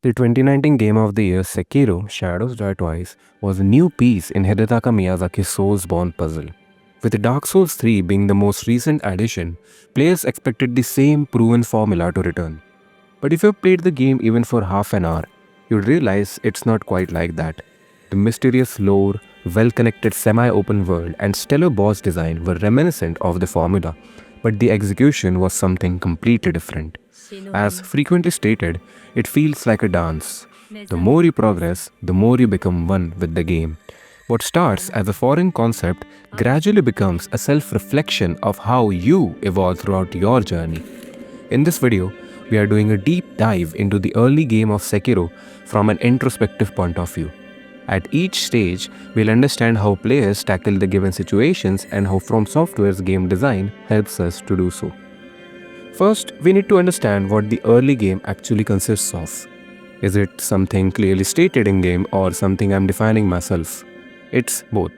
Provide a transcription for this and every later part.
The 2019 Game of the Year Sekiro Shadows Die Twice was a new piece in Hidetaka Miyazaki's Soulsborne puzzle. With Dark Souls 3 being the most recent addition, players expected the same proven formula to return. But if you played the game even for half an hour, you'd realize it's not quite like that. The mysterious lore, well-connected semi-open world, and stellar boss design were reminiscent of the formula, but the execution was something completely different. As frequently stated, it feels like a dance. The more you progress, the more you become one with the game. What starts as a foreign concept gradually becomes a self-reflection of how you evolve throughout your journey. In this video, we are doing a deep dive into the early game of Sekiro from an introspective point of view. At each stage, we'll understand how players tackle the given situations and how From Software's game design helps us to do so. First, we need to understand what the early game actually consists of. Is it something clearly stated in game or something I'm defining myself? It's both.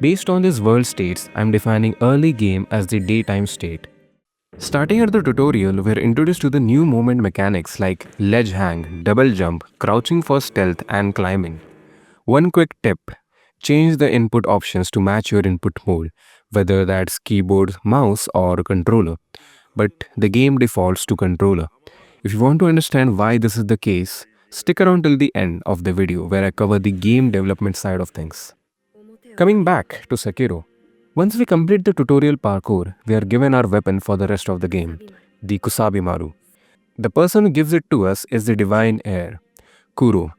Based on these world states, I'm defining early game as the daytime state. Starting at the tutorial, we're introduced to the new movement mechanics like ledge hang, double jump, crouching for stealth, and climbing. One quick tip: change the input options to match your input mode, whether that's keyboard, mouse, or controller. But the game defaults to controller. If you want to understand why this is the case, stick around till the end of the video where I cover the game development side of things. Coming back to Sekiro. Once we complete the tutorial parkour, we are given our weapon for the rest of the game, the Kusabi Maru. The person who gives it to us is the divine heir, Kuro.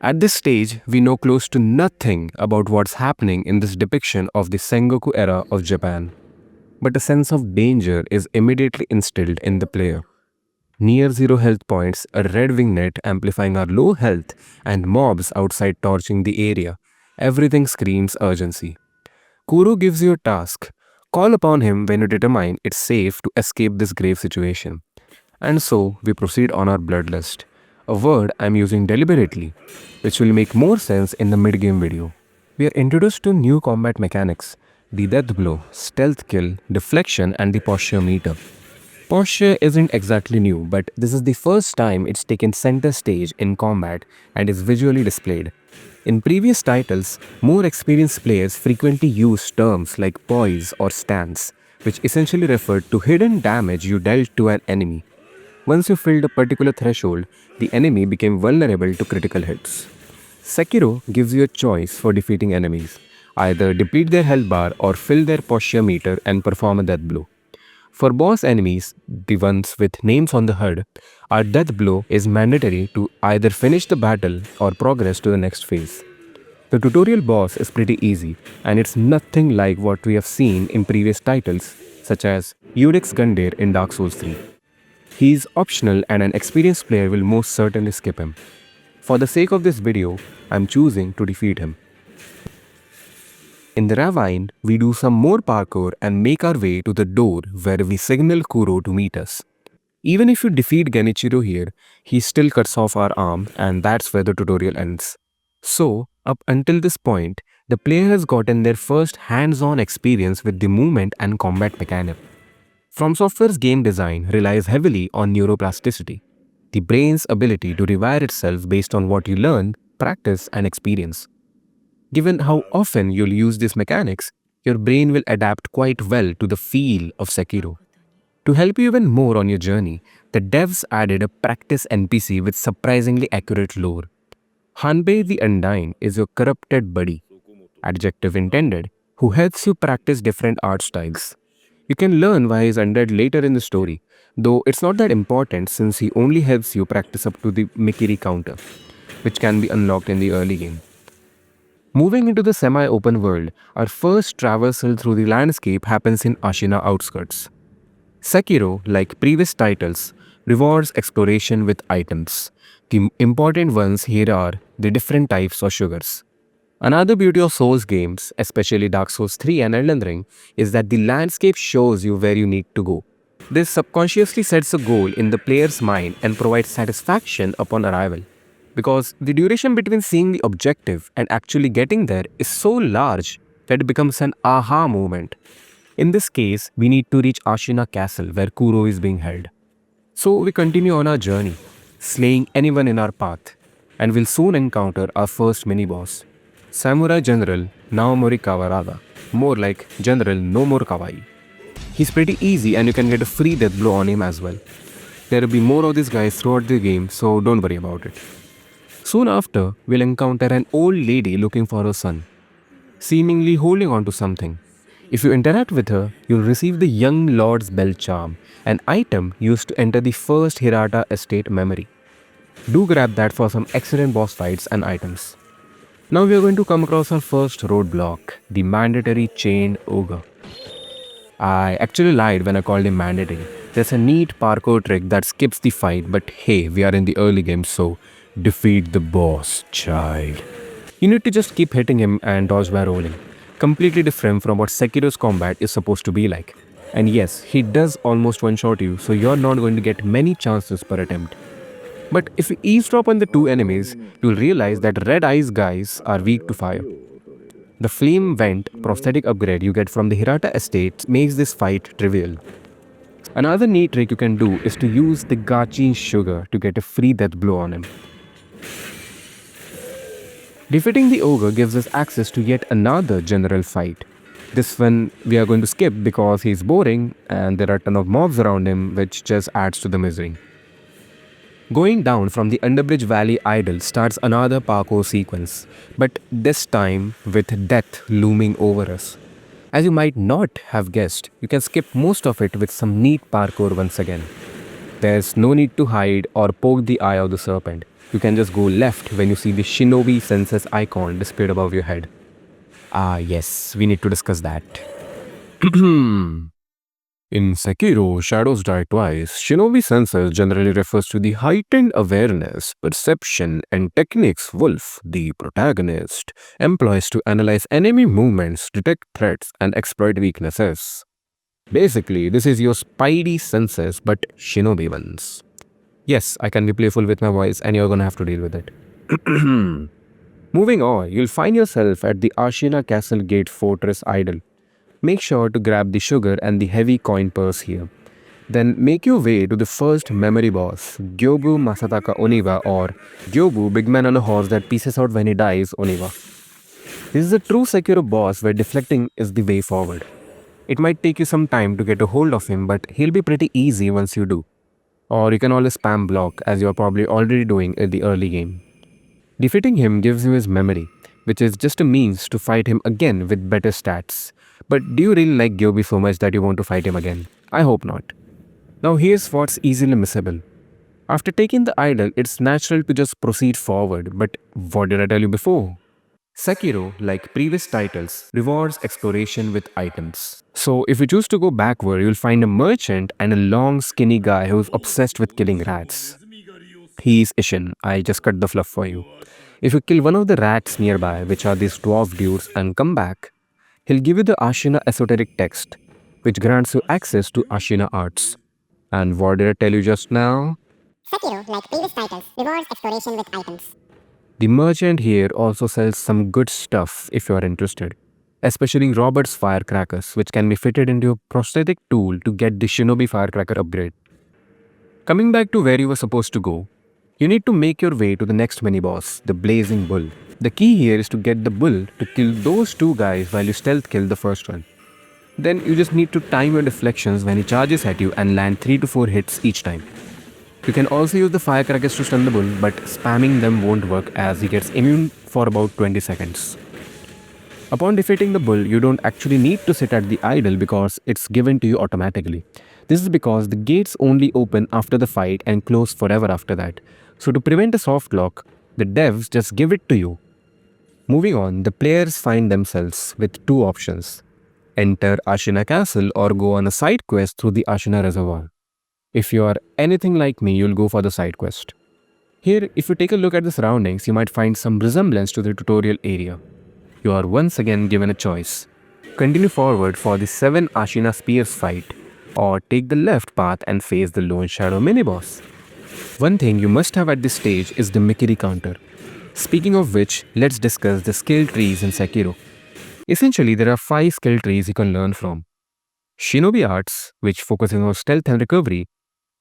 At this stage, we know close to nothing about what's happening in this depiction of the Sengoku era of Japan. But a sense of danger is immediately instilled in the player. Near zero health points, a red wing net amplifying our low health, and mobs outside torching the area. Everything screams urgency. Kuro gives you a task. Call upon him when you determine it's safe to escape this grave situation. And so, we proceed on our bloodlust. A word I'm using deliberately, which will make more sense in the mid-game video. We are introduced to new combat mechanics: the deathblow, stealth kill, deflection, and the posture meter. Posture isn't exactly new, but this is the first time it's taken center stage in combat and is visually displayed. In previous titles, more experienced players frequently use terms like poise or stance, which essentially referred to hidden damage you dealt to an enemy. Once you filled a particular threshold, the enemy became vulnerable to critical hits. Sekiro gives you a choice for defeating enemies: either deplete their health bar or fill their posture meter and perform a death blow. For boss enemies, the ones with names on the HUD, our death blow is mandatory to either finish the battle or progress to the next phase. The tutorial boss is pretty easy, and it's nothing like what we have seen in previous titles, such as Eudex Gundyr in Dark Souls 3. He's optional and an experienced player will most certainly skip him. For the sake of this video, I'm choosing to defeat him. In the ravine, we do some more parkour and make our way to the door where we signal Kuro to meet us. Even if you defeat Genichiro here, he still cuts off our arm, and that's where the tutorial ends. So, up until this point, the player has gotten their first hands-on experience with the movement and combat mechanic. From Software's game design relies heavily on neuroplasticity, the brain's ability to rewire itself based on what you learn, practice, and experience. Given how often you'll use these mechanics, your brain will adapt quite well to the feel of Sekiro. To help you even more on your journey, the devs added a practice NPC with surprisingly accurate lore. Hanbei the Undying is your corrupted buddy, adjective intended, who helps you practice different art styles. You can learn why he's undead later in the story, though it's not that important since he only helps you practice up to the Mikiri counter, which can be unlocked in the early game. Moving into the semi-open world, our first traversal through the landscape happens in Ashina outskirts. Sekiro, like previous titles, rewards exploration with items. The important ones here are the different types of sugars. Another beauty of Souls games, especially Dark Souls 3 and Elden Ring, is that the landscape shows you where you need to go. This subconsciously sets a goal in the player's mind and provides satisfaction upon arrival. Because the duration between seeing the objective and actually getting there is so large that it becomes an aha moment. In this case, we need to reach Ashina Castle where Kuro is being held. So we continue on our journey. slaying anyone in our path, and we'll soon encounter our first mini-boss, Samurai General Naomori Kawaraga, more like General No More Kawaii. He's pretty easy and you can get a free death blow on him as well. There will be more of these guys throughout the game, so don't worry about it. Soon after, we'll encounter an old lady looking for her son, seemingly holding on to something. If you interact with her, you'll receive the Young Lord's Bell Charm, an item used to enter the first Hirata estate memory. Do grab that for some excellent boss fights and items. Now we are going to come across our first roadblock, the mandatory chained ogre. I actually lied when I called him mandatory. There's a neat parkour trick that skips the fight, but hey, we are in the early game, so defeat the boss, child. You need to just keep hitting him and dodge by rolling. Completely different from what Sekiro's combat is supposed to be like. And yes, he does almost one-shot you, so you're not going to get many chances per attempt. But if you eavesdrop on the two enemies, you'll realize that red eyes guys are weak to fire. The flame vent prosthetic upgrade you get from the Hirata estate makes this fight trivial. Another neat trick you can do is to use the Gachi sugar to get a free death blow on him. Defeating the ogre gives us access to yet another general fight. This one we are going to skip because he's boring and there are a ton of mobs around him, which just adds to the misery. Going down from the Underbridge Valley Idol starts another parkour sequence, but this time with death looming over us. As you might not have guessed, you can skip most of it with some neat parkour once again. There's no need to hide or poke the eye of the serpent. You can just go left when you see the Shinobi Senses icon displayed above your head. Ah yes, we need to discuss that. In Sekiro, Shadows Die Twice, Shinobi Senses generally refers to the heightened awareness, perception, and techniques Wolf, the protagonist, employs to analyze enemy movements, detect threats, and exploit weaknesses. Basically, this is your spidey senses, but Shinobi ones. Yes, I can be playful with my voice, and you're gonna have to deal with it. Moving on, you'll find yourself at the Ashina Castle Gate Fortress Idol. Make sure to grab the sugar and the heavy coin purse here. Then make your way to the first memory boss, Gyoubu Masataka Oniwa, or Gyoubu, big man on a horse that pieces out when he dies, Oniwa. This is a true Sekiro boss where deflecting is the way forward. It might take you some time to get a hold of him, but he'll be pretty easy once you do. Or you can always spam block, as you're probably already doing in the early game. Defeating him gives you his memory, which is just a means to fight him again with better stats. But do you really like Gyoubu so much that you want to fight him again? I hope not. Now here's what's easily missable. After taking the idol, it's natural to just proceed forward, but what did I tell you before? Sekiro, like previous titles, rewards exploration with items. So if you choose to go backward, you'll find a merchant and a long skinny guy who's obsessed with killing rats. He's Ishin, I just cut the fluff for you. If you kill one of the rats nearby, which are these dwarf dudes, and come back, he'll give you the Ashina esoteric text, which grants you access to Ashina arts. And what did I tell you just now? Sekiro, like previous titles, rewards exploration with items. The merchant here also sells some good stuff if you are interested, especially Robert's firecrackers, which can be fitted into a prosthetic tool to get the Shinobi firecracker upgrade. Coming back to where you were supposed to go, you need to make your way to the next mini-boss, the Blazing Bull. The key here is to get the bull to kill those two guys while you stealth kill the first one. Then you just need to time your deflections when he charges at you and land 3 to 4 hits each time. You can also use the firecrackers to stun the bull, but spamming them won't work as he gets immune for about 20 seconds. Upon defeating the bull, you don't actually need to sit at the idol because it's given to you automatically. This is because the gates only open after the fight and close forever after that. So to prevent a soft lock, the devs just give it to you. Moving on, the players find themselves with two options. Enter Ashina Castle or go on a side quest through the Ashina Reservoir. If you are anything like me, you'll go for the side quest. Here, if you take a look at the surroundings, you might find some resemblance to the tutorial area. You are once again given a choice. Continue forward for the 7 Ashina Spears fight, or take the left path and face the Lone Shadow mini-boss. One thing you must have at this stage is the Mikiri counter. Speaking of which, let's discuss the skill trees in Sekiro. Essentially, there are 5 skill trees you can learn from. Shinobi Arts, which focuses on stealth and recovery,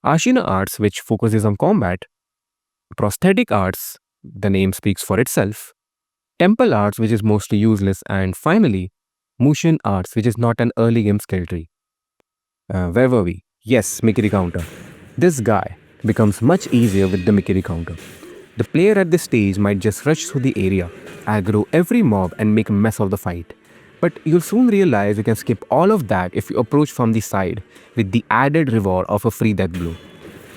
Ashina Arts, which focuses on combat, Prosthetic arts, the name speaks for itself. Temple arts, which is mostly useless. And finally, Mushin arts, which is not an early game skill tree. Where were we? Yes, Mikiri counter. This guy becomes much easier with the Mikiri counter. The player at this stage might just rush through the area, aggro every mob, and make a mess of the fight. But you'll soon realize you can skip all of that if you approach from the side with the added reward of a free death blow.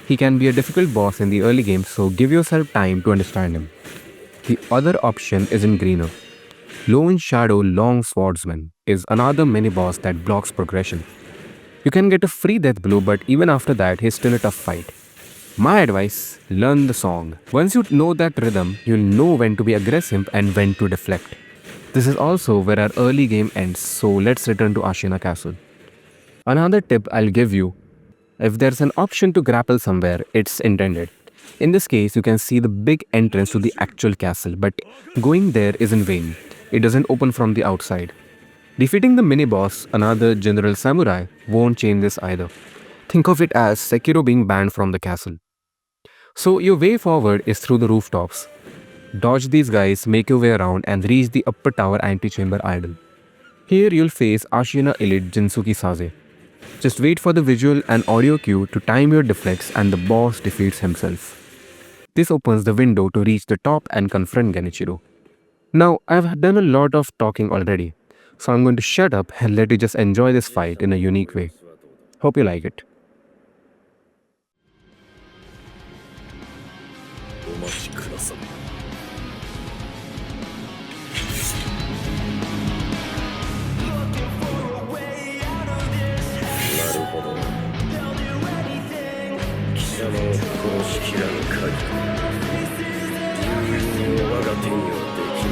He can be a difficult boss in the early game, so give yourself time to understand him. The other option is in greener. Lone Shadow Long Swordsman is another mini boss that blocks progression. You can get a free death blow, but even after that, he's still a tough fight. My advice, learn the song. Once you know that rhythm, you'll know when to be aggressive and when to deflect. This is also where our early game ends, so let's return to Ashina Castle. Another tip I'll give you, if there's an option to grapple somewhere, it's intended. In this case, you can see the big entrance to the actual castle, but going there is in vain. It doesn't open from the outside. Defeating the mini-boss, another General Samurai, won't change this either. Think of it as Sekiro being banned from the castle. So your way forward is through the rooftops. Dodge these guys, make your way around and reach the upper tower antechamber idol. Here you'll face Ashina Elite Jinsuki Saze. Just wait for the visual and audio cue to time your deflects and the boss defeats himself. This opens the window to reach the top and confront Genichiro. Now, I've done a lot of talking already, so I'm going to shut up and let you just enjoy this fight in a unique way. Hope you like it. お待ちください。なるほど。貴様を殺しきらぬ限り、流々に我が手にはできぬ。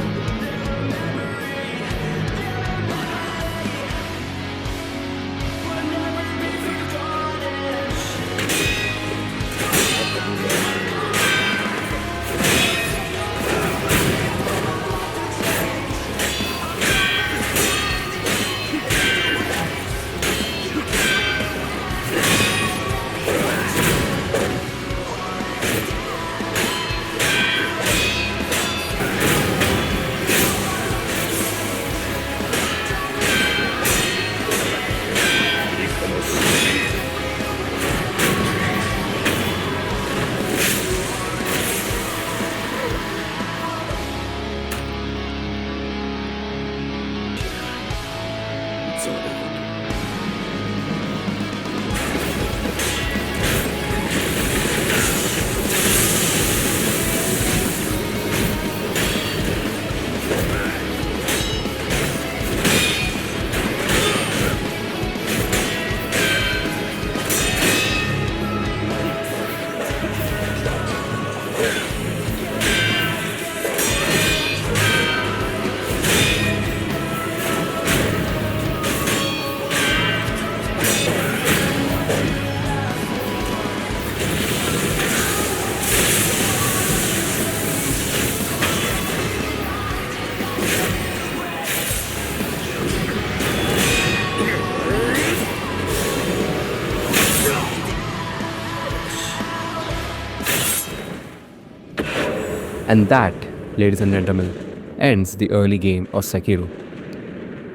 And that, ladies and gentlemen, ends the early game of Sekiro.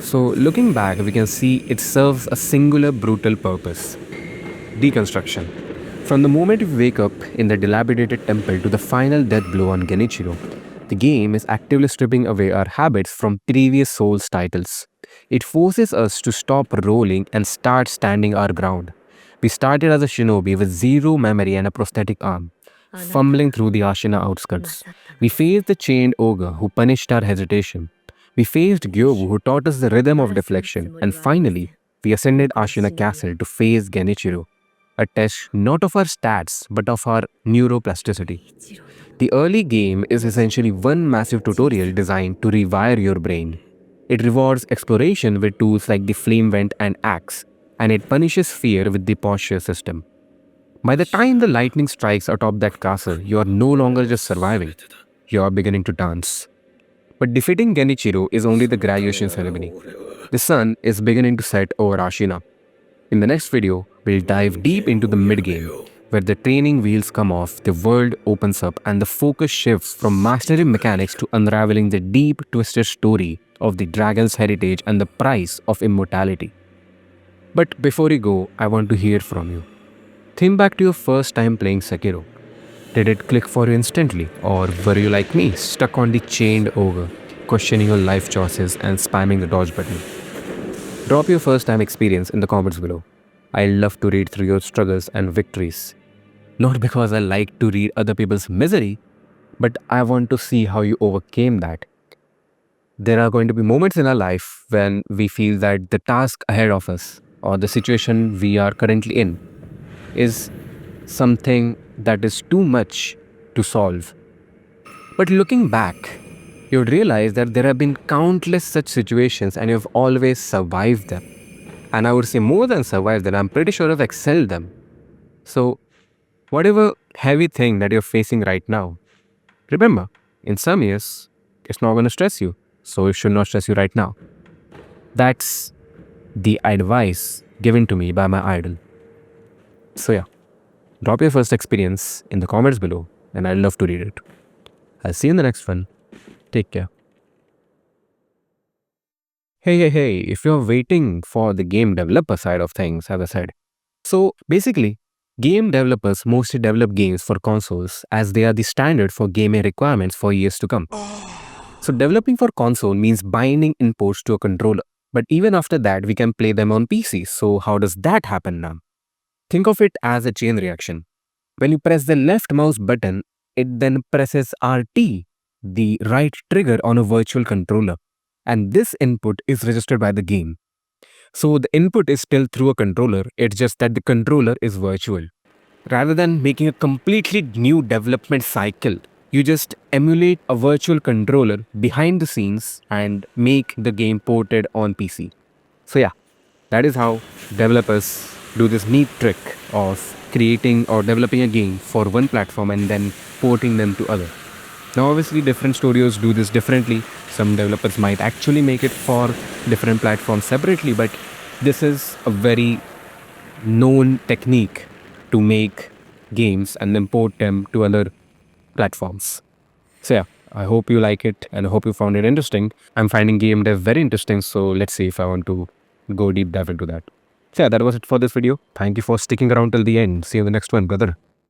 So looking back, we can see it serves a singular brutal purpose: deconstruction. From the moment we wake up in the Dilapidated Temple to the final death blow on Genichiro, the game is actively stripping away our habits from previous Souls titles. It forces us to stop rolling and start standing our ground. We started as a shinobi with zero memory and a prosthetic arm, fumbling through the Ashina outskirts. We faced the chained ogre who punished our hesitation. We faced Gyoubu who taught us the rhythm of deflection. And finally, we ascended Ashina Castle to face Genichiro, a test not of our stats but of our neuroplasticity. The early game is essentially one massive tutorial designed to rewire your brain. It rewards exploration with tools like the flame vent and axe, and it punishes fear with the posture system. By the time the lightning strikes atop that castle, you are no longer just surviving, you are beginning to dance. But defeating Genichiro is only the graduation ceremony. The sun is beginning to set over Ashina. In the next video, we'll dive deep into the mid-game, where the training wheels come off, the world opens up, and the focus shifts from mastering mechanics to unraveling the deep, twisted story of the dragon's heritage and the price of immortality. But before you go, I want to hear from you. Think back to your first time playing Sekiro. Did it click for you instantly, or were you like me, stuck on the chained ogre, questioning your life choices and spamming the dodge button? Drop your first time experience in the comments below. I love to read through your struggles and victories. Not because I like to read other people's misery, but I want to see how you overcame that. There are going to be moments in our life when we feel that the task ahead of us or the situation we are currently in is something that is too much to solve. But looking back, you would realize that there have been countless such situations and you've always survived them. And I would say more than survived them, I'm pretty sure I've excelled them. So, whatever heavy thing that you're facing right now, remember, in some years, it's not going to stress you. So, it should not stress you right now. That's the advice given to me by my idol. So, yeah, drop your first experience in the comments below, and I'd love to read it. I'll see you in the next one. Take care. Hey, if you're waiting for the game developer side of things, as I said. So basically, game developers mostly develop games for consoles as they are the standard for gaming requirements for years to come. So developing for console means binding inputs to a controller. But even after that, we can play them on PC. So how does that happen now? Think of it as a chain reaction. When you press the left mouse button, it then presses RT, the right trigger on a virtual controller. And this input is registered by the game. So the input is still through a controller, it's just that the controller is virtual. Rather than making a completely new development cycle, you just emulate a virtual controller behind the scenes and make the game ported on PC. So yeah, that is how developers do this neat trick of creating or developing a game for one platform and then porting them to other. Now obviously different studios do this differently. Some developers might actually make it for different platforms separately, but this is a very known technique to make games and then port them to other platforms. So yeah, I hope you like it and I hope you found it interesting. I'm finding game dev very interesting, so let's see if I want to go deep dive into that. So yeah, that was it for this video. Thank you for sticking around till the end. See you in the next one, brother.